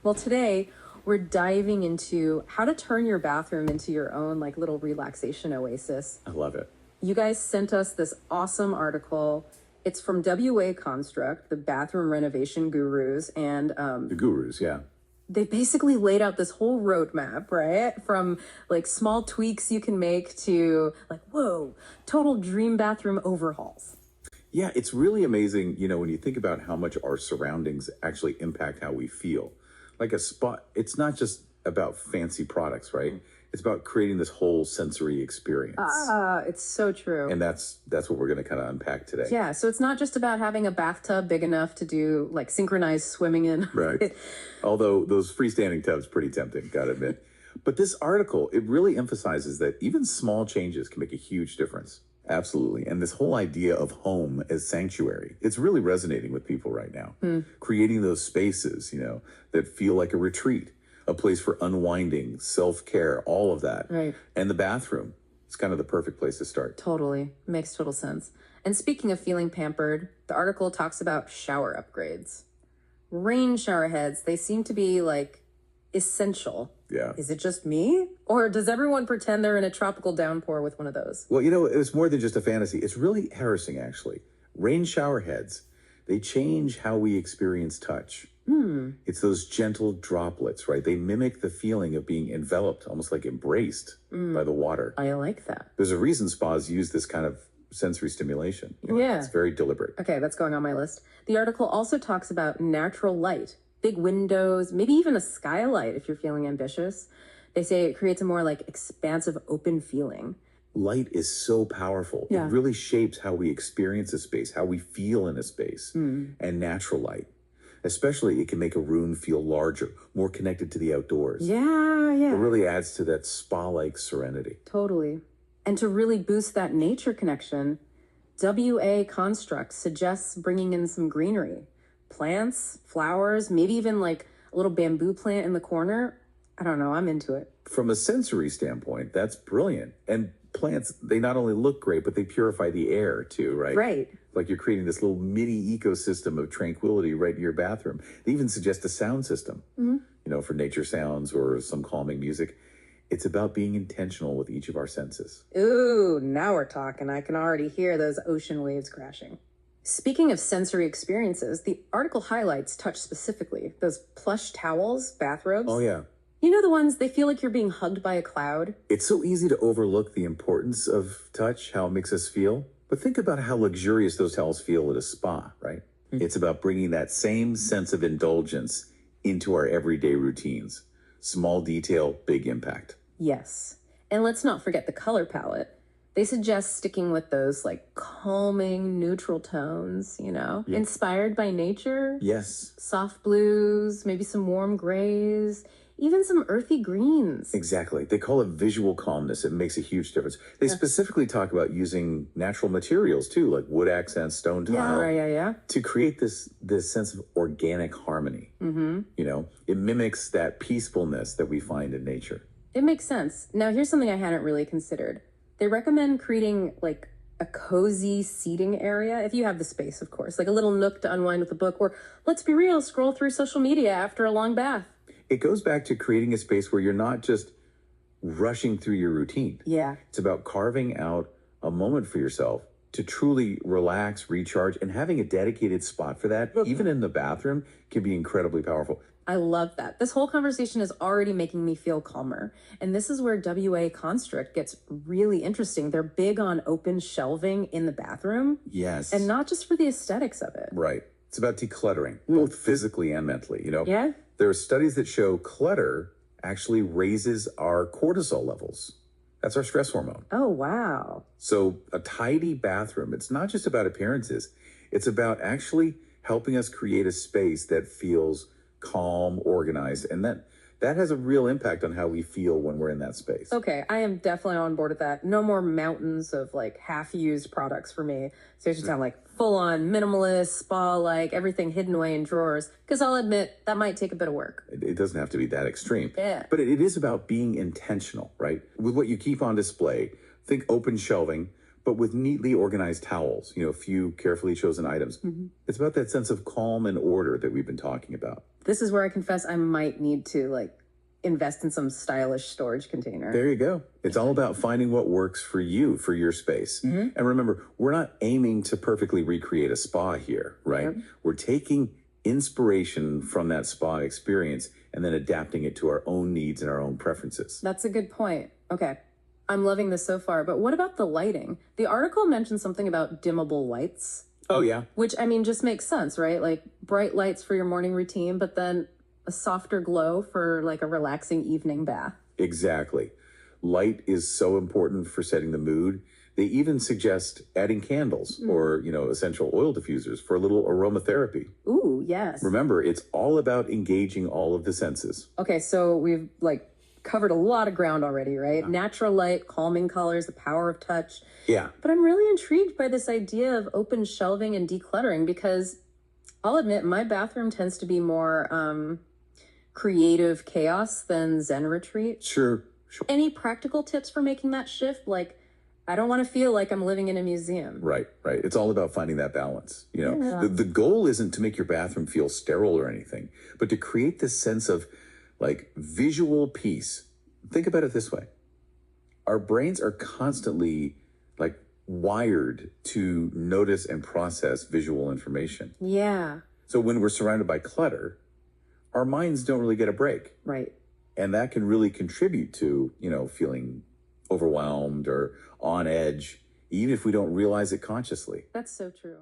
Well, today we're diving into how to turn your bathroom into your own like little relaxation oasis. I love it. You guys sent us this awesome article. It's from WA Construct, the bathroom renovation gurus, and The gurus, yeah. they basically laid out this whole roadmap, right? From like small tweaks you can make to like, whoa, total dream bathroom overhauls. Yeah, it's really amazing, when you think about how much our surroundings actually impact how we feel. Like a spot, it's not just about fancy products, right? It's about creating this whole sensory experience. It's so true. And that's what we're going to kind of unpack today. Yeah, so it's not just about having a bathtub big enough to do like synchronized swimming in. Right. Although those freestanding tubs, pretty tempting, gotta admit. But this article, it really emphasizes that even small changes can make a huge difference. Absolutely. And this whole idea of home as sanctuary, it's really resonating with people right now. Creating those spaces, that feel like a retreat, a place for unwinding, self-care, all of that. Right. And the bathroom, it's kind of the perfect place to start. Totally. Makes total sense. And speaking of feeling pampered, the article talks about shower upgrades. Rain shower heads, they seem to be like essential. Yeah. Is it just me? Or does everyone pretend they're in a tropical downpour with one of those? Well, it's more than just a fantasy. It's really harassing, actually. Rain shower heads, they change how we experience touch. It's those gentle droplets, right? They mimic the feeling of being enveloped, almost like embraced by the water. I like that. There's a reason spas use this kind of sensory stimulation. Yeah. It's very deliberate. Okay, that's going on my list. The article also talks about natural light, big windows, maybe even a skylight if you're feeling ambitious. They say it creates a more like expansive, open feeling. Light is so powerful. Yeah. It really shapes how we experience a space, how we feel in a space. And natural light, especially, it can make a room feel larger, more connected to the outdoors. Yeah. It really adds to that spa-like serenity. Totally. And to really boost that nature connection, WA Construct suggests bringing in some greenery. Plants, flowers, maybe even like a little bamboo plant in the corner. I don't know, I'm into it. From a sensory standpoint, that's brilliant. And plants, they not only look great, but they purify the air too, right? Right. Like you're creating this little mini ecosystem of tranquility right in your bathroom. They even suggest a sound system, for nature sounds or some calming music. It's about being intentional with each of our senses. Ooh, now we're talking. I can already hear those ocean waves crashing. Speaking of sensory experiences, the article highlights touch specifically. Those plush towels, bathrobes. Oh, yeah. You know the ones, they feel like you're being hugged by a cloud? It's so easy to overlook the importance of touch, how it makes us feel. But think about how luxurious those towels feel at a spa, right? It's about bringing that same sense of indulgence into our everyday routines. Small detail, big impact. Yes. And let's not forget the color palette. They suggest sticking with those like calming, neutral tones, inspired by nature. Yes. Soft blues, maybe some warm grays, even some earthy greens. Exactly. They call it visual calmness. It makes a huge difference. They specifically talk about using natural materials too, like wood accents, stone tile. Yeah. To create this sense of organic harmony. It mimics that peacefulness that we find in nature. It makes sense. Now, here's something I hadn't really considered. They recommend creating like a cozy seating area, if you have the space, of course, like a little nook to unwind with a book, or let's be real, scroll through social media after a long bath. It goes back to creating a space where you're not just rushing through your routine. Yeah. It's about carving out a moment for yourself to truly relax, recharge, and having a dedicated spot for that, even in the bathroom, can be incredibly powerful. I love that. This whole conversation is already making me feel calmer. And this is where WA Construct gets really interesting. They're big on open shelving in the bathroom. Yes. And not just for the aesthetics of it. Right. It's about decluttering, both physically and mentally, Yeah? There are studies that show clutter actually raises our cortisol levels. That's our stress hormone. Oh, wow. So a tidy bathroom, it's not just about appearances. It's about actually helping us create a space that feels calm, organized, and that has a real impact on how we feel when we're in that space. Okay, I am definitely on board with that. No more mountains of like half-used products for me. So it should sound like full-on minimalist, spa-like, everything hidden away in drawers. Because I'll admit, that might take a bit of work. It doesn't have to be that extreme. Yeah. But it is about being intentional, right? With what you keep on display. Think open shelving, but with neatly organized towels, a few carefully chosen items. It's about that sense of calm and order that we've been talking about. This is where I confess I might need to like invest in some stylish storage container. There you go. It's all about finding what works for you, for your space. And remember, we're not aiming to perfectly recreate a spa here, right? We're taking inspiration from that spa experience and then adapting it to our own needs and our own preferences. That's a good point. Okay. I'm loving this so far, but what about the lighting? The article mentioned something about dimmable lights. Oh, yeah. Which, I mean, just makes sense, right? Like bright lights for your morning routine, but then a softer glow for like a relaxing evening bath. Exactly. Light is so important for setting the mood. They even suggest adding candles or, essential oil diffusers for a little aromatherapy. Ooh, yes. Remember, it's all about engaging all of the senses. Okay, so we've like covered a lot of ground already, right? Natural light, calming colors, the power of touch. Yeah. But I'm really intrigued by this idea of open shelving and decluttering because I'll admit my bathroom tends to be more creative chaos than Zen retreat. Sure. Any practical tips for making that shift? Like, I don't want to feel like I'm living in a museum. Right. It's all about finding that balance. The goal isn't to make your bathroom feel sterile or anything, but to create this sense of like visual peace. Think about it this way. Our brains are constantly like wired to notice and process visual information. Yeah. So when we're surrounded by clutter, our minds don't really get a break. Right. And that can really contribute to, feeling overwhelmed or on edge, even if we don't realize it consciously. That's so true.